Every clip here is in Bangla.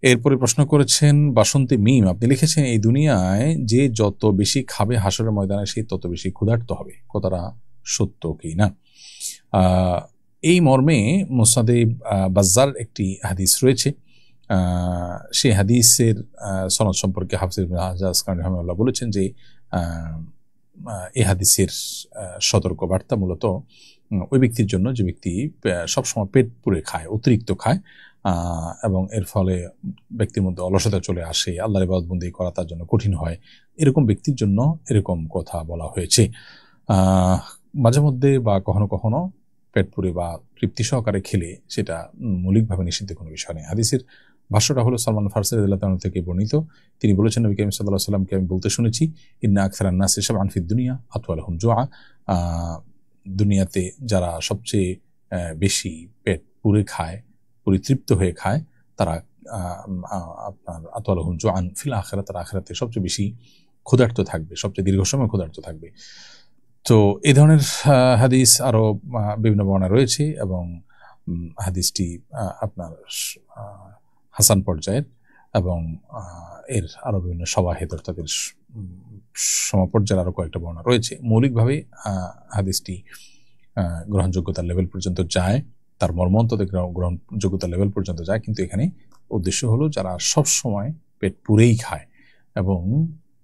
এরপরে প্রশ্ন করেছেন বাসন্তী মিম, আপনি লিখেছেন এই দুনিয়ায় যে যত বেশি খাবে হাসরের ময়দানে সে তত বেশি ক্ষুধার্ত হবে, কথাটা সত্য কি না? এই মর্মে মুসনাদে বাজ্জার একটি হাদিস রয়েছে। সেই হাদিসের সনদ সম্পর্কে হাফিজ ইবনে হাজার আসকালানী রাহিমাহুল্লাহ বলেছেন যে এই হাদিসের সতর্ক বার্তা মূলত ওই ব্যক্তির জন্য যে ব্যক্তি সবসময় পেট পুরে খায়, অতিরিক্ত খায়, এবং এর ফলে ব্যক্তির মধ্যে অলসতা চলে আসে, আল্লাহর ইবাদতবন্দি করা তার জন্য কঠিন হয়, এরকম ব্যক্তির জন্য এরকম কথা বলা হয়েছে। মাঝে মধ্যে বা কখনো কখনো পেট পুরে বা তৃপ্তি সহকারে খেলে সেটা মৌলিকভাবে নিষিদ্ধ কোনো বিষয় নেই। হাদিসের ভাষ্যটা হলো সালমান ফারসি রাদিয়াল্লাহু তাআলা থেকে বর্ণিত। তিনি বলেছেন, নবী করিম সাল্লাল্লাহু আলাইহি ওয়াসাল্লামকে আমি বলতে শুনেছি, ইন্না আকসারান নাসি শাবআন ফিদ দুনিয়া আতওয়ালুহুম জুআ। দুনিয়াতে যারা সবচেয়ে বেশি পেট পুরে খায়, পরিতৃপ্ত হয়ে খায়, তারা আপনার আতওয়ালুহুম জুআন ফিল আখিরাত, তারা আখিরাতে সবচেয়ে বেশি ক্ষুধার্ত থাকবে, সবচেয়ে দীর্ঘ সময় ক্ষুধার্ত থাকবে। তো এই ধরনের হাদিস আরো বিভিন্ন বর্ণনা রয়েছে এবং হাদিসটি আপনার হাসান পর্যায়ের এবং এর আরো বিভিন্ন সওয়াহিদ অর্থাৎ এর সমপর্যায়ের আরো কয়েকটা বর্ণনা রয়েছে। মৌলিকভাবে হাদিসটি গ্রহণযোগ্যতার লেভেল পর্যন্ত যায়, তার মর্মন্তদের গ্রহণযোগ্যতার লেভেল পর্যন্ত যায়, কিন্তু এখানে উদ্দেশ্য হলো যারা সব সময় পেট পুরেই খায় এবং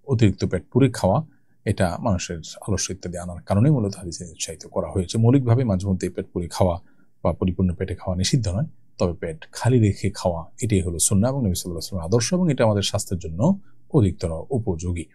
অতিরিক্ত পেট পুরে খাওয়া, এটা মানুষের আলস্য ইত্যাদি আনার কারণে মূলত হাদিসে উৎসাহিত করা হয়েছে। মৌলিকভাবে মাঝে মধ্যে পেট পুরে খাওয়া বা পরিপূর্ণ পেটে খাওয়া নিষিদ্ধ নয়, তবে পেট খালি রেখে খাওয়া এটাই হলো সুন্নাহ এবং নবী সাল্লাল্লাহু আলাইহি ওয়াসাল্লামের আদর্শ, এবং এটা আমাদের স্বাস্থ্যের জন্য অধিকতর উপযোগী।